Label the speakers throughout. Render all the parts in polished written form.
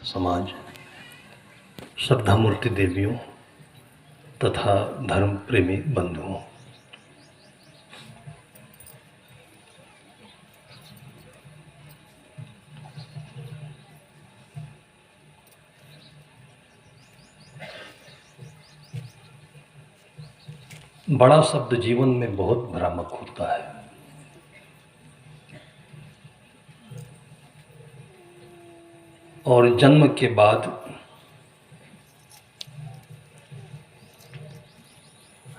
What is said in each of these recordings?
Speaker 1: समाज, श्रद्धा मूर्ति देवियों तथा धर्म प्रेमी बंधुओं, बड़ा शब्द जीवन में बहुत भ्रामक होता है। और जन्म के बाद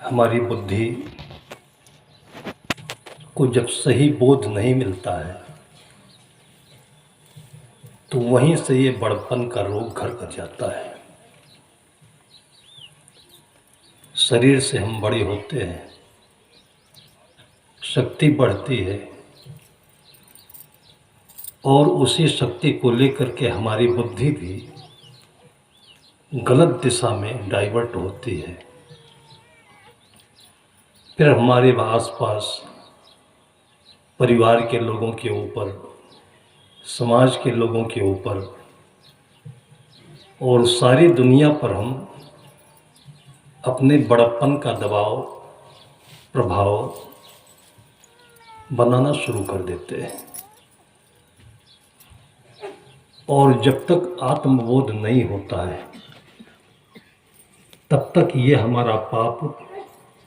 Speaker 1: हमारी बुद्धि को जब सही बोध नहीं मिलता है तो वहीं से ये बड़पन का रोग घर कर जाता है। शरीर से हम बड़े होते हैं, शक्ति बढ़ती है और उसी शक्ति को लेकर के हमारी बुद्धि भी गलत दिशा में डाइवर्ट होती है। फिर हमारे आसपास परिवार के लोगों के ऊपर, समाज के लोगों के ऊपर और सारी दुनिया पर हम अपने बड़प्पन का दबाव, प्रभाव बनाना शुरू कर देते हैं। और जब तक आत्मबोध नहीं होता है तब तक ये हमारा पाप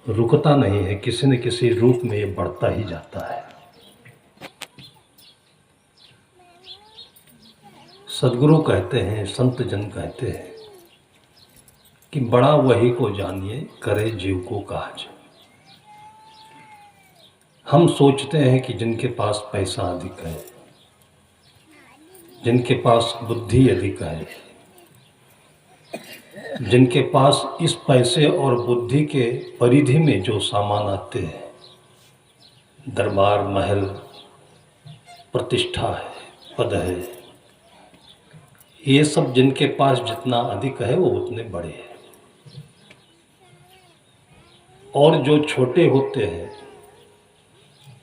Speaker 1: रुकता नहीं है, किसी न किसी रूप में ये बढ़ता ही जाता है। सद्गुरु कहते हैं, संत जन कहते हैं कि बड़ा वही को जानिए, करे जीव को काज। हम सोचते हैं कि जिनके पास पैसा अधिक है, जिनके पास बुद्धि अधिक है, जिनके पास इस पैसे और बुद्धि के परिधि में जो सामान आते हैं, दरबार, महल, प्रतिष्ठा है, पद है, ये सब जिनके पास जितना अधिक है वो उतने बड़े हैं। और जो छोटे होते हैं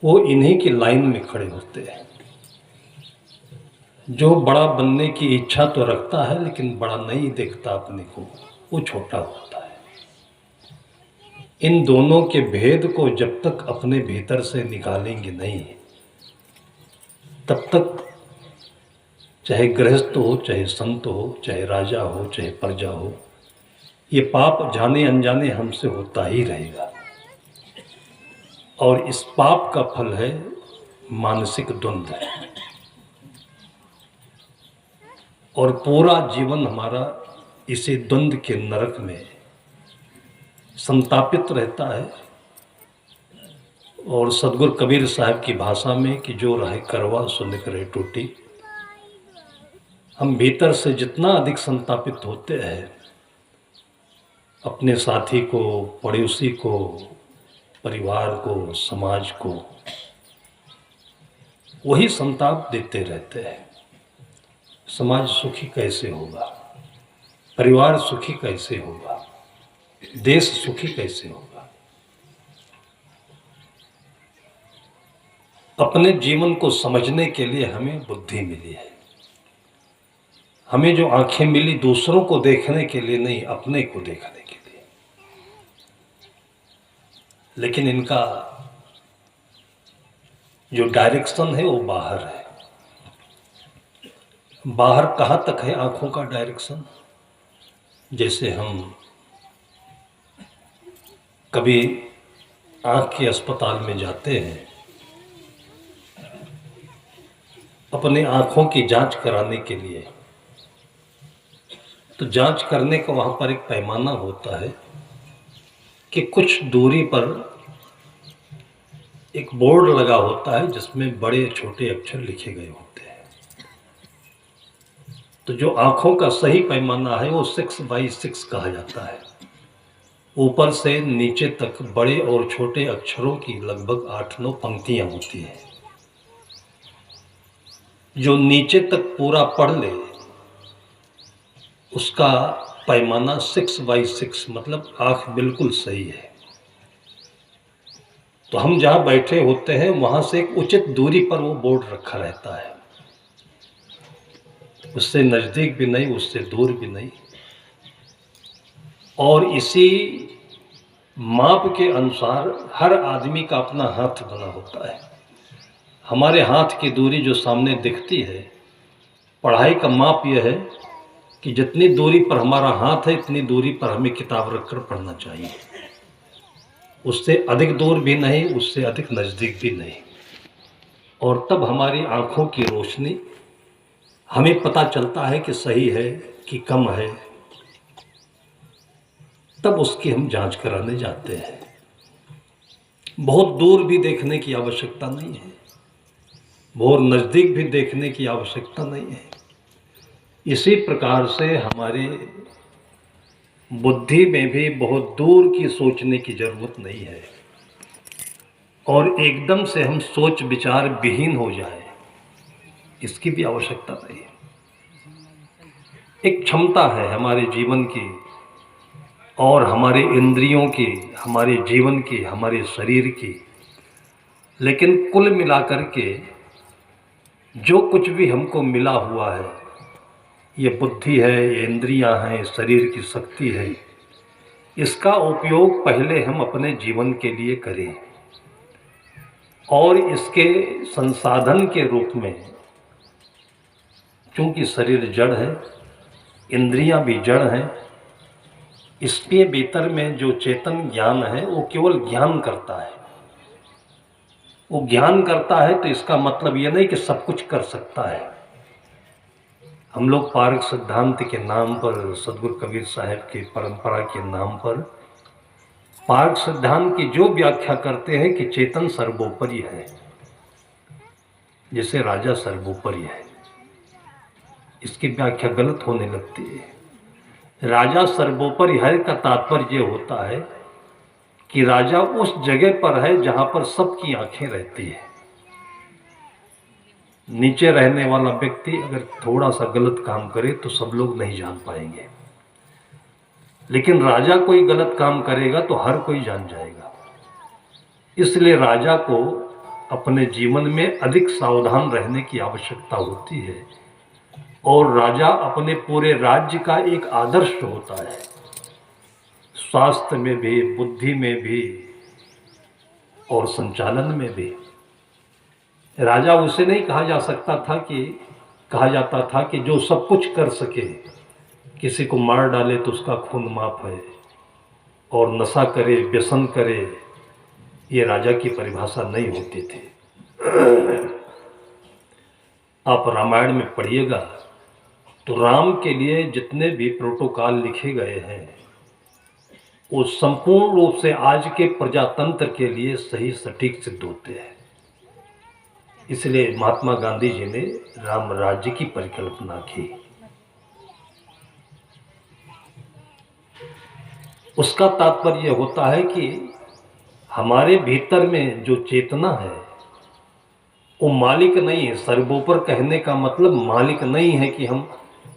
Speaker 1: वो इन्हीं की लाइन में खड़े होते हैं। जो बड़ा बनने की इच्छा तो रखता है लेकिन बड़ा नहीं देखता अपने को, वो छोटा होता है। इन दोनों के भेद को जब तक अपने भीतर से निकालेंगे नहीं, तब तक चाहे गृहस्थ हो, चाहे संत हो, चाहे राजा हो, चाहे प्रजा हो, ये पाप जाने अनजाने हमसे होता ही रहेगा। और इस पाप का फल है मानसिक द्वंद्व। और पूरा जीवन हमारा इसी द्वंद्व के नरक में संतापित रहता है। और सद्गुरु कबीर साहब की भाषा में कि जो रहे करवा सो निकरे टूटी, हम भीतर से जितना अधिक संतापित होते हैं, अपने साथी को, पड़ोसी को, परिवार को, समाज को वही संताप देते रहते हैं। समाज सुखी कैसे होगा, परिवार सुखी कैसे होगा, देश सुखी कैसे होगा। अपने जीवन को समझने के लिए हमें बुद्धि मिली है। हमें जो आंखें मिली दूसरों को देखने के लिए नहीं, अपने को देखने के लिए। लेकिन इनका जो डायरेक्शन है वो बाहर है। बाहर कहाँ तक है आंखों का डायरेक्शन? जैसे हम कभी आंख के अस्पताल में जाते हैं अपने आंखों की जांच कराने के लिए, तो जांच करने का वहाँ पर एक पैमाना होता है कि कुछ दूरी पर एक बोर्ड लगा होता है जिसमें बड़े छोटे अक्षर लिखे गए होते हैं। तो जो आँखों का सही पैमाना है वो 6x6 कहा जाता है। ऊपर से नीचे तक बड़े और छोटे अक्षरों की लगभग 8-9 पंक्तियाँ होती हैं। जो नीचे तक पूरा पढ़ ले उसका पैमाना 6x6, मतलब आँख बिल्कुल सही है। तो हम जहाँ बैठे होते हैं वहाँ से एक उचित दूरी पर वो बोर्ड रखा रहता है। उससे नज़दीक भी नहीं, उससे दूर भी नहीं। और इसी माप के अनुसार हर आदमी का अपना हाथ बना होता है। हमारे हाथ की दूरी जो सामने दिखती है, पढ़ाई का माप यह है कि जितनी दूरी पर हमारा हाथ है इतनी दूरी पर हमें किताब रखकर पढ़ना चाहिए। उससे अधिक दूर भी नहीं, उससे अधिक नज़दीक भी नहीं। और तब हमारी आँखों की रोशनी हमें पता चलता है कि सही है कि कम है, तब उसकी हम जांच कराने जाते हैं। बहुत दूर भी देखने की आवश्यकता नहीं है, बहुत नज़दीक भी देखने की आवश्यकता नहीं है। इसी प्रकार से हमारे बुद्धि में भी बहुत दूर की सोचने की जरूरत नहीं है, और एकदम से हम सोच विचार विहीन हो जाए, इसकी भी आवश्यकता नहीं है। एक क्षमता है हमारे जीवन की और हमारे इंद्रियों की, हमारे जीवन की, हमारे शरीर की, लेकिन कुल मिलाकर के जो कुछ भी हमको मिला हुआ है, ये बुद्धि है, ये इंद्रियां हैं, शरीर की शक्ति है, इसका उपयोग पहले हम अपने जीवन के लिए करें। और इसके संसाधन के रूप में, क्योंकि शरीर जड़ है, इंद्रियां भी जड़ हैं, इसके भीतर में जो चेतन ज्ञान है वो केवल ज्ञान करता है। वो ज्ञान करता है तो इसका मतलब ये नहीं कि सब कुछ कर सकता है। हम लोग पारक सिद्धांत के नाम पर, सदगुरु कबीर साहब की परंपरा के नाम पर पारक सिद्धांत की जो व्याख्या करते हैं कि चेतन सर्वोपरि है, जैसे राजा सर्वोपरि है, इसकी व्याख्या गलत होने लगती है। राजा सर्वोपरि है का तात्पर्य होता है कि राजा उस जगह पर है जहां पर सबकी आंखें रहती है। नीचे रहने वाला व्यक्ति अगर थोड़ा सा गलत काम करे तो सब लोग नहीं जान पाएंगे, लेकिन राजा कोई गलत काम करेगा तो हर कोई जान जाएगा। इसलिए राजा को अपने जीवन में अधिक सावधान रहने की आवश्यकता होती है, और राजा अपने पूरे राज्य का एक आदर्श होता है, स्वास्थ्य में भी, बुद्धि में भी और संचालन में भी। राजा उसे नहीं कहा जाता था कि जो सब कुछ कर सके, किसी को मार डाले तो उसका खून माफ है, और नशा करे, व्यसन करे, ये राजा की परिभाषा नहीं होती थी। आप रामायण में पढ़िएगा तो राम के लिए जितने भी प्रोटोकॉल लिखे गए हैं वो संपूर्ण रूप से आज के प्रजातंत्र के लिए सही सटीक सिद्ध होते हैं। इसलिए महात्मा गांधी जी ने राम राज्य की परिकल्पना की। उसका तात्पर्य होता है कि हमारे भीतर में जो चेतना है वो मालिक नहीं है। सर्वोपर कहने का मतलब मालिक नहीं है कि हम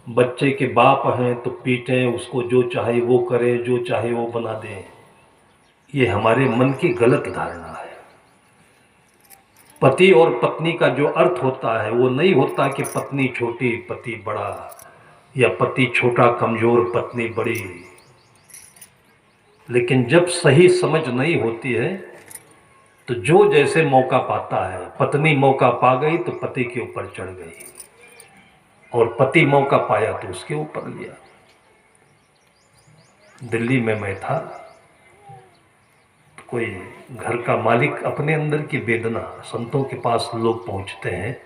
Speaker 1: बच्चे के बाप हैं तो पीटें उसको, जो चाहे वो करे, जो चाहे वो बना दें। ये हमारे मन की गलत धारणा है। पति और पत्नी का जो अर्थ होता है वो नहीं होता कि पत्नी छोटी पति बड़ा, या पति छोटा कमजोर पत्नी बड़ी। लेकिन जब सही समझ नहीं होती है तो जो जैसे मौका पाता है, पत्नी मौका पा गई तो पति के ऊपर चढ़ गई, और पति मौका पाया तो उसके ऊपर लिया। दिल्ली में मैं था, कोई घर का मालिक अपने अंदर की वेदना, संतों के पास लोग पहुंचते हैं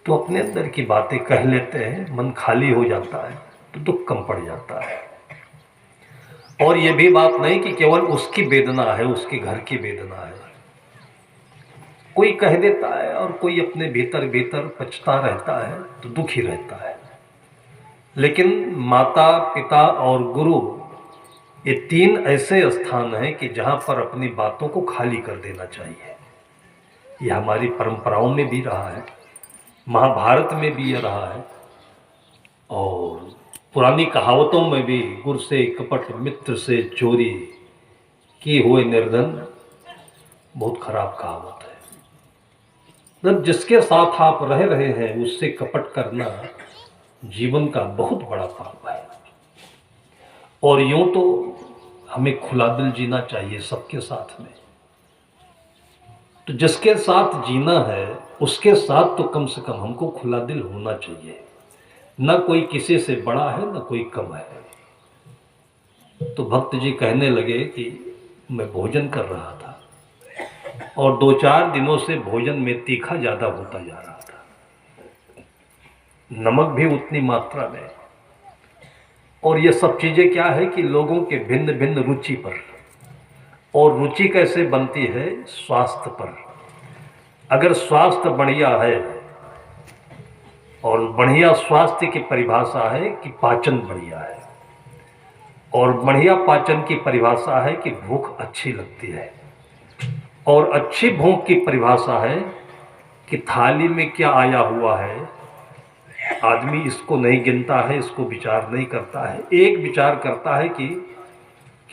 Speaker 1: तो अपने अंदर की बातें कह लेते हैं, मन खाली हो जाता है तो दुख कम पड़ जाता है। और ये भी बात नहीं कि केवल उसकी वेदना है, उसके घर की वेदना है। कोई कह देता है और कोई अपने भीतर भीतर पछता रहता है तो दुखी रहता है। लेकिन माता, पिता और गुरु, ये तीन ऐसे स्थान हैं कि जहाँ पर अपनी बातों को खाली कर देना चाहिए। ये हमारी परंपराओं में भी रहा है, महाभारत में भी ये रहा है, और पुरानी कहावतों में भी, गुर से कपट मित्र से चोरी की हुए निर्धन, बहुत खराब कहावत है। मतलब जिसके साथ आप रह रहे हैं उससे कपट करना जीवन का बहुत बड़ा पर्व है। और यूं तो हमें खुला दिल जीना चाहिए सबके साथ में। तो जिसके साथ जीना है उसके साथ तो कम से कम हमको खुला दिल होना चाहिए। न कोई किसी से बड़ा है न कोई कम है। तो भक्त जी कहने लगे कि मैं भोजन कर रहा था और 2-4 दिनों से भोजन में तीखा ज़्यादा होता जा रहा था, नमक भी उतनी मात्रा में। और ये सब चीज़ें क्या है कि लोगों के भिन्न भिन्न रुचि पर, और रुचि कैसे बनती है? स्वास्थ्य पर। अगर स्वास्थ्य बढ़िया है, और बढ़िया स्वास्थ्य की परिभाषा है कि पाचन बढ़िया है, और बढ़िया पाचन की परिभाषा है कि भूख अच्छी लगती है, और अच्छी भूख की परिभाषा है कि थाली में क्या आया हुआ है, आदमी इसको नहीं गिनता है, इसको विचार नहीं करता है। एक विचार करता है कि